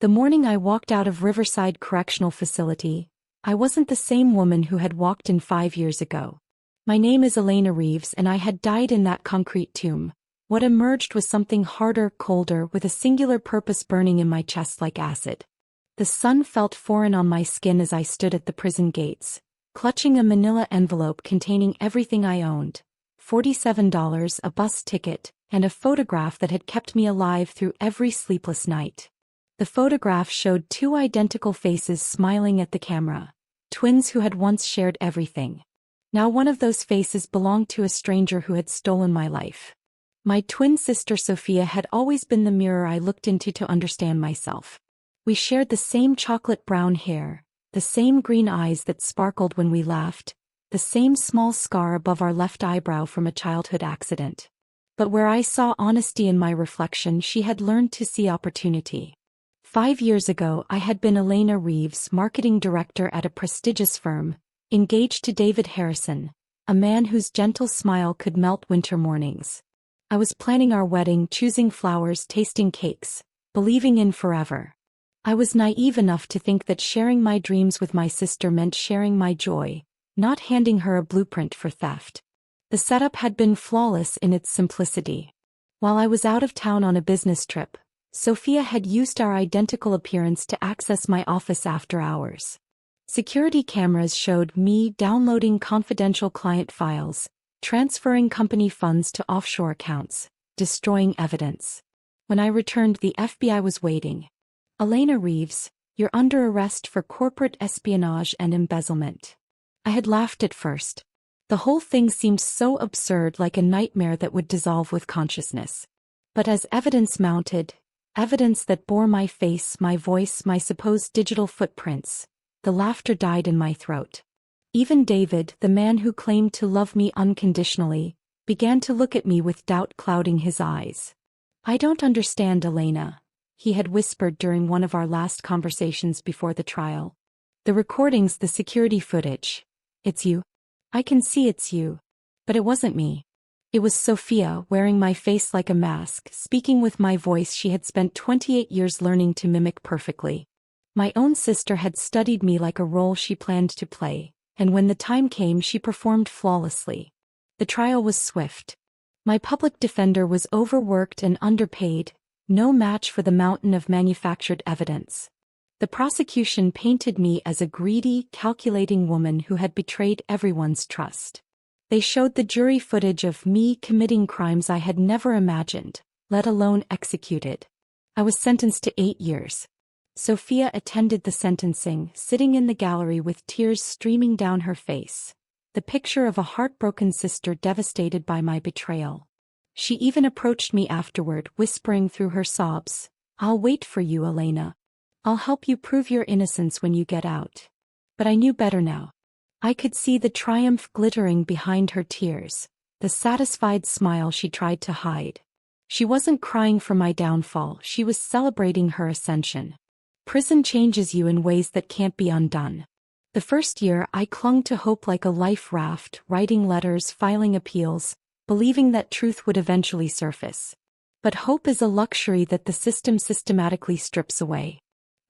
The morning I walked out of Riverside Correctional Facility, I wasn't the same woman who had walked in 5 years ago. My name is Elena Reeves and I had died in that concrete tomb. What emerged was something harder, colder, with a singular purpose burning in my chest like acid. The sun felt foreign on my skin as I stood at the prison gates, clutching a manila envelope containing everything I owned: $47, a bus ticket, and a photograph that had kept me alive through every sleepless night. The photograph showed two identical faces smiling at the camera, twins who had once shared everything. Now one of those faces belonged to a stranger who had stolen my life. My twin sister Sophia had always been the mirror I looked into to understand myself. We shared the same chocolate brown hair, the same green eyes that sparkled when we laughed, the same small scar above our left eyebrow from a childhood accident. But where I saw honesty in my reflection, she had learned to see opportunity. 5 years ago I had been Elena Reeves, marketing director at a prestigious firm, engaged to David Harrison, a man whose gentle smile could melt winter mornings. I was planning our wedding, choosing flowers, tasting cakes, believing in forever. I was naive enough to think that sharing my dreams with my sister meant sharing my joy, not handing her a blueprint for theft. The setup had been flawless in its simplicity. While I was out of town on a business trip, Sophia had used our identical appearance to access my office after hours. Security cameras showed me downloading confidential client files, transferring company funds to offshore accounts, destroying evidence. When I returned, the FBI was waiting. "Elena Reeves, you're under arrest for corporate espionage and embezzlement." I had laughed at first. The whole thing seemed so absurd, like a nightmare that would dissolve with consciousness. But as evidence mounted, evidence that bore my face, my voice, my supposed digital footprints, the laughter died in my throat. Even David, the man who claimed to love me unconditionally, began to look at me with doubt clouding his eyes. "I don't understand, Elena," he had whispered during one of our last conversations before the trial. "The recordings, the security footage. It's you. I can see it's you. But it wasn't me. It was Sophia, wearing my face like a mask, speaking with my voice she had spent 28 years learning to mimic perfectly. My own sister had studied me like a role she planned to play, and when the time came she performed flawlessly. The trial was swift. My public defender was overworked and underpaid, no match for the mountain of manufactured evidence. The prosecution painted me as a greedy, calculating woman who had betrayed everyone's trust. They showed the jury footage of me committing crimes I had never imagined, let alone executed. I was sentenced to 8 years. Sophia attended the sentencing, sitting in the gallery with tears streaming down her face, the picture of a heartbroken sister devastated by my betrayal. She even approached me afterward, whispering through her sobs, "I'll wait for you, Elena. I'll help you prove your innocence when you get out." But I knew better now. I could see the triumph glittering behind her tears, the satisfied smile she tried to hide. She wasn't crying for my downfall, she was celebrating her ascension. Prison changes you in ways that can't be undone. The first year I clung to hope like a life raft, writing letters, filing appeals, believing that truth would eventually surface. But hope is a luxury that the system systematically strips away.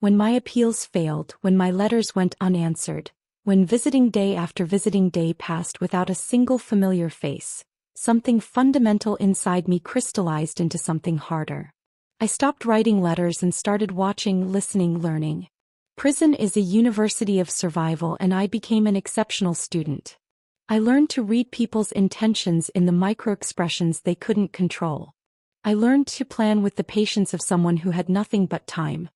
When my appeals failed, when my letters went unanswered, when visiting day after visiting day passed without a single familiar face, something fundamental inside me crystallized into something harder. I stopped writing letters and started watching, listening, learning. Prison is a university of survival, and I became an exceptional student. I learned to read people's intentions in the micro-expressions they couldn't control. I learned to plan with the patience of someone who had nothing but time.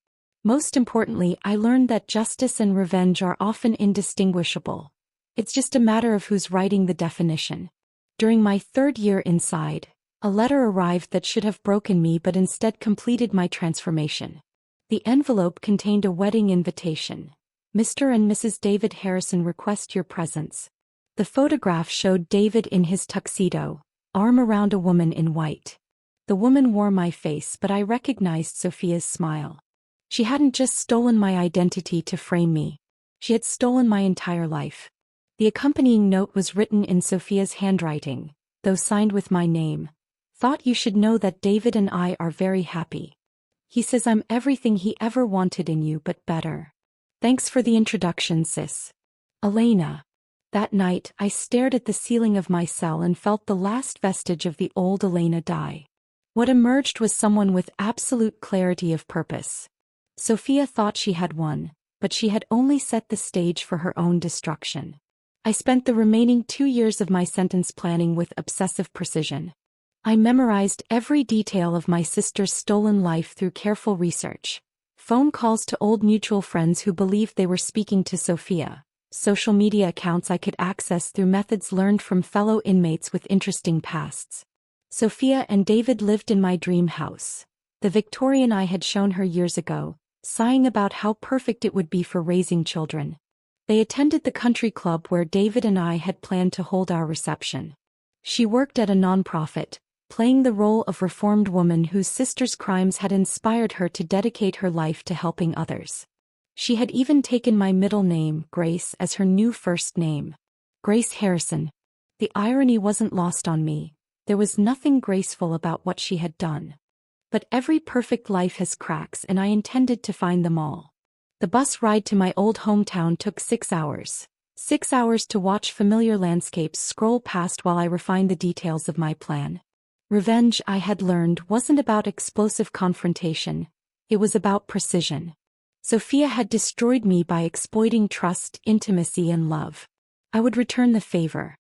Most importantly, I learned that justice and revenge are often indistinguishable. It's just a matter of who's writing the definition. During my 3rd year inside, a letter arrived that should have broken me but instead completed my transformation. The envelope contained a wedding invitation. "Mr. and Mrs. David Harrison request your presence." The photograph showed David in his tuxedo, arm around a woman in white. The woman wore my face, but I recognized Sophia's smile. She hadn't just stolen my identity to frame me. She had stolen my entire life. The accompanying note was written in Sophia's handwriting, though signed with my name. "Thought you should know that David and I are very happy. He says I'm everything he ever wanted in you but better. Thanks for the introduction, sis. Elena. That night, I stared at the ceiling of my cell and felt the last vestige of the old Elena die. What emerged was someone with absolute clarity of purpose. Sophia thought she had won, but she had only set the stage for her own destruction. I spent the remaining 2 years of my sentence planning with obsessive precision. I memorized every detail of my sister's stolen life through careful research. Phone calls to old mutual friends who believed they were speaking to Sophia. Social media accounts I could access through methods learned from fellow inmates with interesting pasts. Sophia and David lived in my dream house, the Victorian I had shown her years ago, sighing about how perfect it would be for raising children. They attended the country club where David and I had planned to hold our reception. She worked at a nonprofit, playing the role of reformed woman whose sister's crimes had inspired her to dedicate her life to helping others. She had even taken my middle name, Grace, as her new first name. Grace Harrison. The irony wasn't lost on me. There was nothing graceful about what she had done. But every perfect life has cracks, and I intended to find them all. The bus ride to my old hometown took 6 hours. 6 hours to watch familiar landscapes scroll past while I refined the details of my plan. Revenge, I had learned, wasn't about explosive confrontation. It was about precision. Sophia had destroyed me by exploiting trust, intimacy, and love. I would return the favor.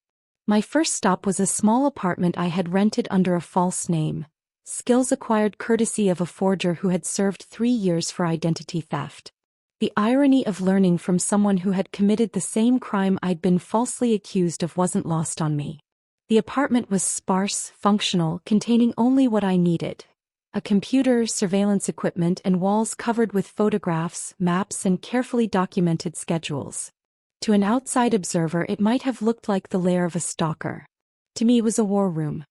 My first stop was a small apartment I had rented under a false name, skills acquired courtesy of a forger who had served 3 years for identity theft. The irony of learning from someone who had committed the same crime I'd been falsely accused of wasn't lost on me. The apartment was sparse, functional, containing only what I needed: a computer, surveillance equipment, and walls covered with photographs, maps, and carefully documented schedules. To an outside observer, it might have looked like the lair of a stalker. To me, it was a war room.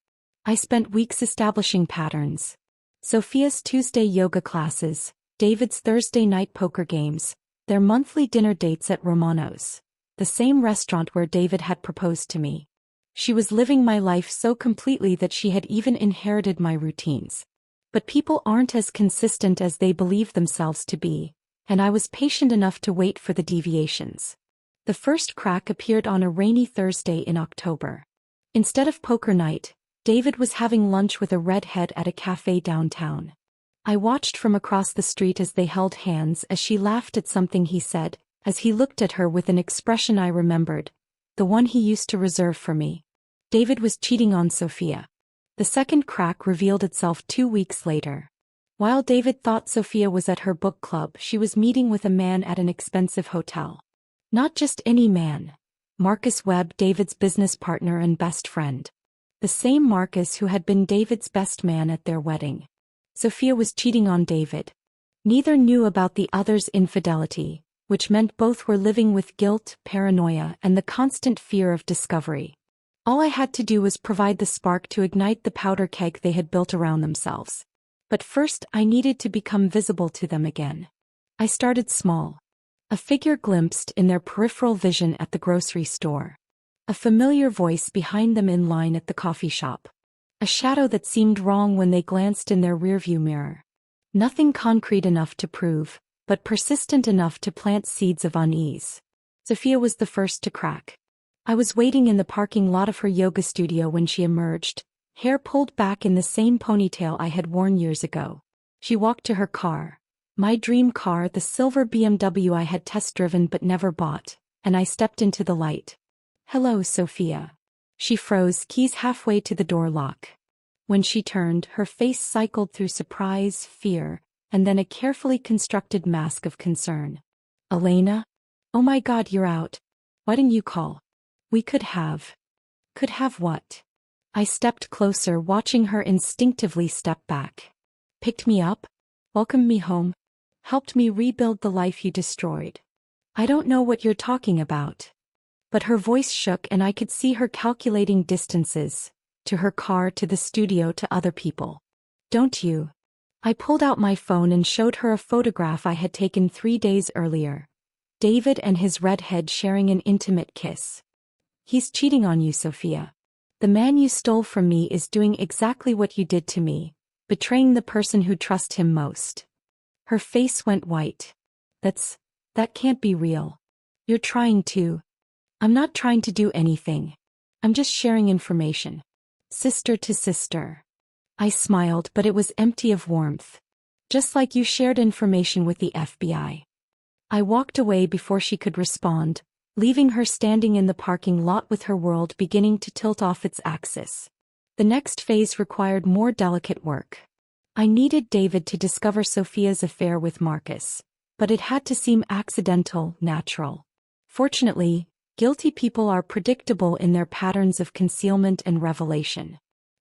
I spent weeks establishing patterns. Sophia's Tuesday yoga classes, David's Thursday night poker games, their monthly dinner dates at Romano's, the same restaurant where David had proposed to me. She was living my life so completely that she had even inherited my routines. But people aren't as consistent as they believe themselves to be, and I was patient enough to wait for the deviations. The first crack appeared on a rainy Thursday in October. Instead of poker night, David was having lunch with a redhead at a cafe downtown. I watched from across the street as they held hands, as she laughed at something he said, as he looked at her with an expression I remembered, the one he used to reserve for me. David was cheating on Sophia. The second crack revealed itself 2 weeks later. While David thought Sophia was at her book club, she was meeting with a man at an expensive hotel. Not just any man. Marcus Webb, David's business partner and best friend. The same Marcus who had been David's best man at their wedding. Sophia was cheating on David. Neither knew about the other's infidelity, which meant both were living with guilt, paranoia, and the constant fear of discovery. All I had to do was provide the spark to ignite the powder keg they had built around themselves. But first, I needed to become visible to them again. I started small. A figure glimpsed in their peripheral vision at the grocery store. A familiar voice behind them in line at the coffee shop. A shadow that seemed wrong when they glanced in their rearview mirror. Nothing concrete enough to prove, but persistent enough to plant seeds of unease. Sophia was the first to crack. I was waiting in the parking lot of her yoga studio when she emerged, hair pulled back in the same ponytail I had worn years ago. She walked to her car. My dream car, the silver BMW I had test-driven but never bought, and I stepped into the light. "Hello, Sophia." She froze, keys halfway to the door lock. When she turned, her face cycled through surprise, fear, and then a carefully constructed mask of concern. "Elena? Oh my God, you're out. Why didn't you call? We could have." Could have what? I stepped closer, watching her instinctively step back. "Picked me up? Welcomed me home? Helped me rebuild the life you destroyed." "I don't know what you're talking about." But her voice shook and I could see her calculating distances, to her car, to the studio, to other people. "Don't you?" I pulled out my phone and showed her a photograph I had taken 3 days earlier. David and his redhead sharing an intimate kiss. "He's cheating on you, Sophia. The man you stole from me is doing exactly what you did to me, betraying the person who trusts him most." Her face went white. That can't be real. You're trying to. I'm not trying to do anything. I'm just sharing information. Sister to sister. I smiled, but it was empty of warmth. Just like you shared information with the FBI. I walked away before she could respond, leaving her standing in the parking lot with her world beginning to tilt off its axis. The next phase required more delicate work. I needed David to discover Sophia's affair with Marcus, but it had to seem accidental, natural. Fortunately, guilty people are predictable in their patterns of concealment and revelation.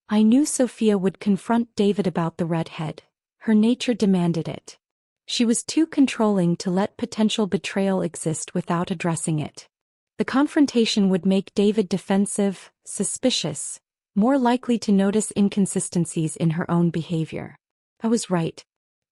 I knew Sophia would confront David about the redhead. Her nature demanded it. She was too controlling to let potential betrayal exist without addressing it. The confrontation would make David defensive, suspicious, more likely to notice inconsistencies in her own behavior. I was right.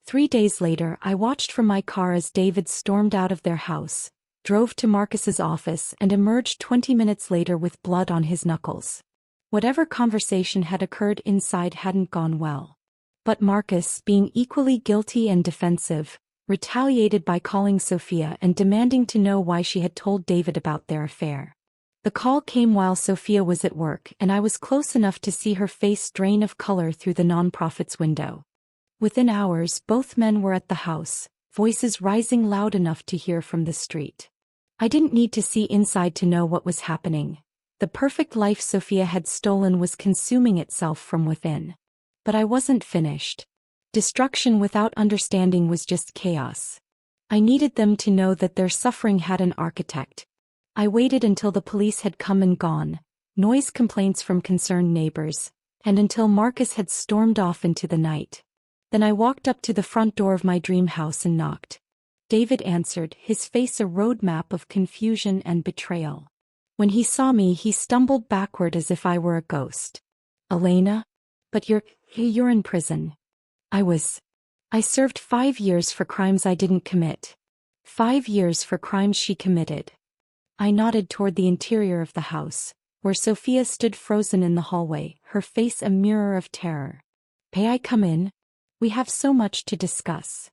3 days later, I watched from my car as David stormed out of their house, drove to Marcus's office and emerged 20 minutes later with blood on his knuckles. Whatever conversation had occurred inside hadn't gone well. But Marcus, being equally guilty and defensive, retaliated by calling Sophia and demanding to know why she had told David about their affair. The call came while Sophia was at work, and I was close enough to see her face drain of color through the nonprofit's window. Within hours, both men were at the house, voices rising loud enough to hear from the street. I didn't need to see inside to know what was happening. The perfect life Sophia had stolen was consuming itself from within. But I wasn't finished. Destruction without understanding was just chaos. I needed them to know that their suffering had an architect. I waited until the police had come and gone, noise complaints from concerned neighbors, and until Marcus had stormed off into the night. Then I walked up to the front door of my dream house and knocked. David answered, his face a roadmap of confusion and betrayal. When he saw me, he stumbled backward as if I were a ghost. Elena? But you're in prison. I served 5 years for crimes I didn't commit. 5 years for crimes she committed. I nodded toward the interior of the house, where Sophia stood frozen in the hallway, her face a mirror of terror. May I come in? We have so much to discuss.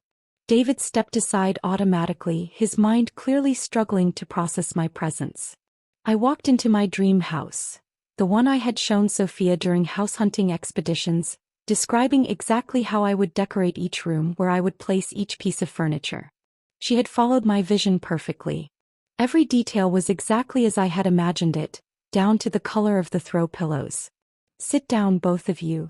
David stepped aside automatically, his mind clearly struggling to process my presence. I walked into my dream house, the one I had shown Sophia during house hunting expeditions, describing exactly how I would decorate each room, where I would place each piece of furniture. She had followed my vision perfectly. Every detail was exactly as I had imagined it, down to the color of the throw pillows. Sit down, both of you.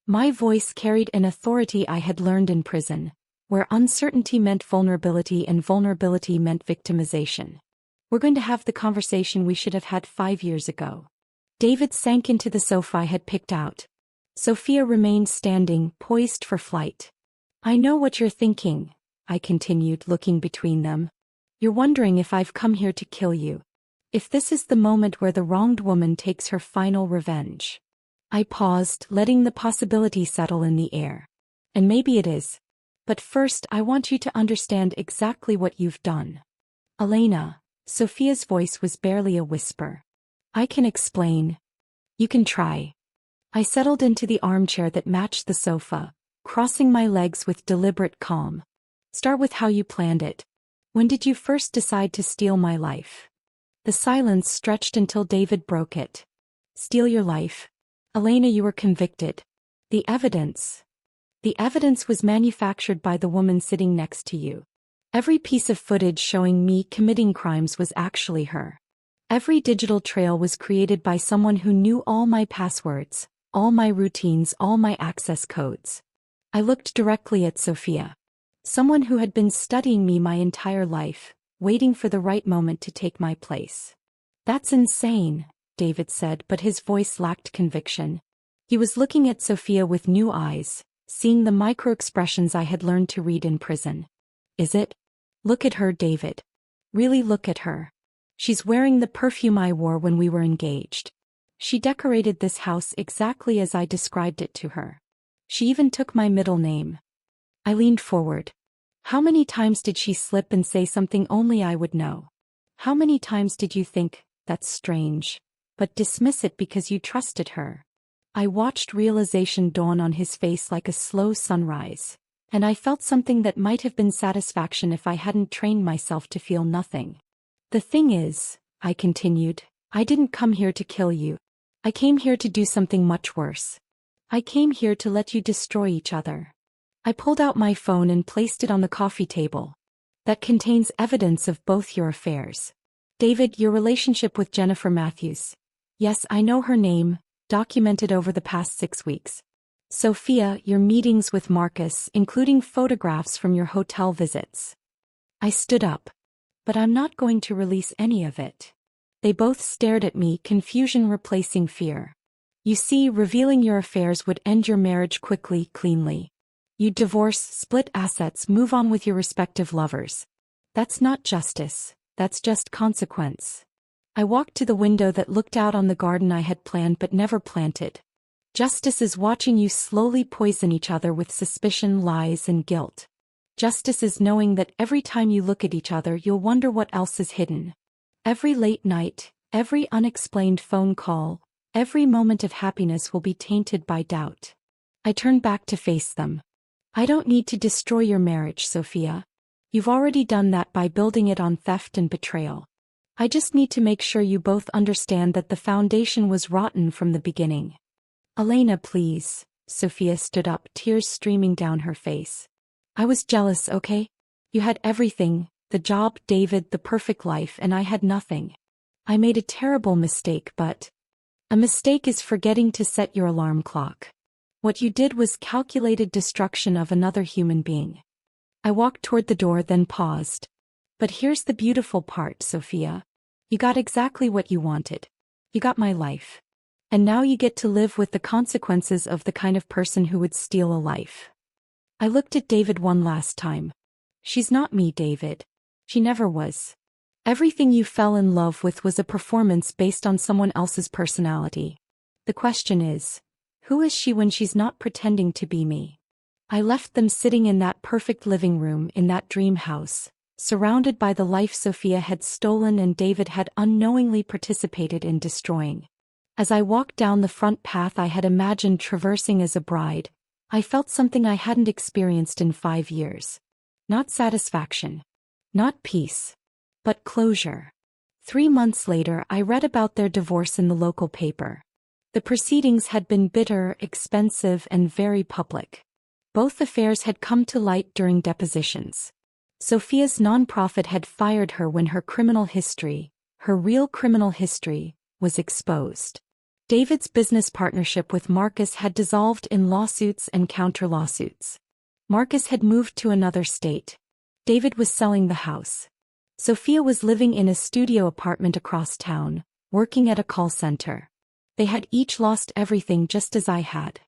My voice carried an authority I had learned in prison, where uncertainty meant vulnerability and vulnerability meant victimization. We're going to have the conversation we should have had 5 years ago. David sank into the sofa I had picked out. Sophia remained standing, poised for flight. I know what you're thinking, I continued, looking between them. You're wondering if I've come here to kill you. If this is the moment where the wronged woman takes her final revenge. I paused, letting the possibility settle in the air. And maybe it is. But first, I want you to understand exactly what you've done. Elena, Sophia's voice was barely a whisper. I can explain. You can try. I settled into the armchair that matched the sofa, crossing my legs with deliberate calm. Start with how you planned it. When did you first decide to steal my life? The silence stretched until David broke it. Steal your life? Elena, you were convicted. The evidence was manufactured by the woman sitting next to you. Every piece of footage showing me committing crimes was actually her. Every digital trail was created by someone who knew all my passwords, all my routines, all my access codes. I looked directly at Sophia. Someone who had been studying me my entire life, waiting for the right moment to take my place. That's insane, David said, but his voice lacked conviction. He was looking at Sophia with new eyes, seeing the micro-expressions I had learned to read in prison. Is it? Look at her, David. Really look at her. She's wearing the perfume I wore when we were engaged. She decorated this house exactly as I described it to her. She even took my middle name. I leaned forward. How many times did she slip and say something only I would know? How many times did you think, that's strange, but dismiss it because you trusted her? I watched realization dawn on his face like a slow sunrise. And I felt something that might have been satisfaction if I hadn't trained myself to feel nothing. The thing is, I continued, I didn't come here to kill you. I came here to do something much worse. I came here to let you destroy each other. I pulled out my phone and placed it on the coffee table. That contains evidence of both your affairs. David, your relationship with Jennifer Matthews. Yes, I know her name, documented over the past 6 weeks. Sophia, your meetings with Marcus, including photographs from your hotel visits. I stood up. But I'm not going to release any of it. They both stared at me, confusion replacing fear. You see, revealing your affairs would end your marriage quickly, cleanly. You'd divorce, split assets, move on with your respective lovers. That's not justice, that's just consequence. I walked to the window that looked out on the garden I had planned but never planted. Justice is watching you slowly poison each other with suspicion, lies, and guilt. Justice is knowing that every time you look at each other you'll wonder what else is hidden. Every late night, every unexplained phone call, every moment of happiness will be tainted by doubt. I turned back to face them. I don't need to destroy your marriage, Sophia. You've already done that by building it on theft and betrayal. I just need to make sure you both understand that the foundation was rotten from the beginning. Elena, please. Sophia stood up, tears streaming down her face. I was jealous, okay? You had everything, the job, David, the perfect life, and I had nothing. I made a terrible mistake, but a mistake is forgetting to set your alarm clock. What you did was calculated destruction of another human being. I walked toward the door, then paused. But here's the beautiful part, Sophia. You got exactly what you wanted. You got my life. And now you get to live with the consequences of the kind of person who would steal a life. I looked at David one last time. She's not me, David. She never was. Everything you fell in love with was a performance based on someone else's personality. The question is, who is she when she's not pretending to be me? I left them sitting in that perfect living room in that dream house, surrounded by the life Sophia had stolen and David had unknowingly participated in destroying. As I walked down the front path I had imagined traversing as a bride, I felt something I hadn't experienced in 5 years. Not satisfaction. Not peace. But closure. 3 months later I read about their divorce in the local paper. The proceedings had been bitter, expensive, and very public. Both affairs had come to light during depositions. Sophia's nonprofit had fired her when her criminal history, her real criminal history, was exposed. David's business partnership with Marcus had dissolved in lawsuits and counter-lawsuits. Marcus had moved to another state. David was selling the house. Sophia was living in a studio apartment across town, working at a call center. They had each lost everything just as I had.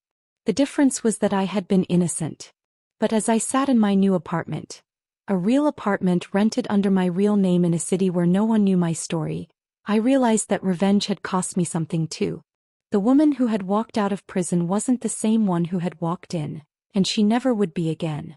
The difference was that I had been innocent. But as I sat in my new apartment, a real apartment rented under my real name in a city where no one knew my story, I realized that revenge had cost me something too. The woman who had walked out of prison wasn't the same one who had walked in, and she never would be again.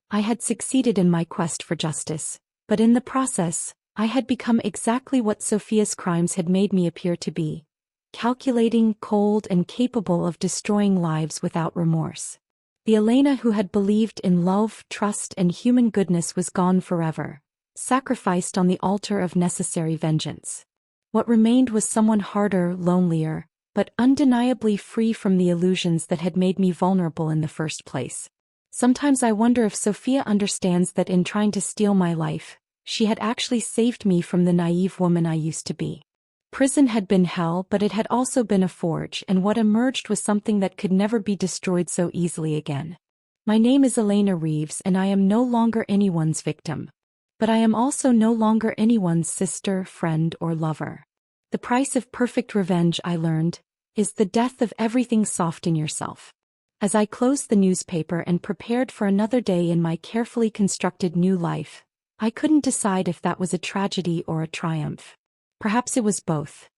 I had succeeded in my quest for justice, but in the process, I had become exactly what Sophia's crimes had made me appear to be. Calculating, cold, and capable of destroying lives without remorse. The Elena who had believed in love, trust, and human goodness was gone forever, sacrificed on the altar of necessary vengeance. What remained was someone harder, lonelier, but undeniably free from the illusions that had made me vulnerable in the first place. Sometimes I wonder if Sophia understands that in trying to steal my life, she had actually saved me from the naive woman I used to be. Prison had been hell, but it had also been a forge, and what emerged was something that could never be destroyed so easily again. My name is Elena Reeves, and I am no longer anyone's victim. But I am also no longer anyone's sister, friend, or lover. The price of perfect revenge, I learned, is the death of everything soft in yourself. As I closed the newspaper and prepared for another day in my carefully constructed new life, I couldn't decide if that was a tragedy or a triumph. Perhaps it was both.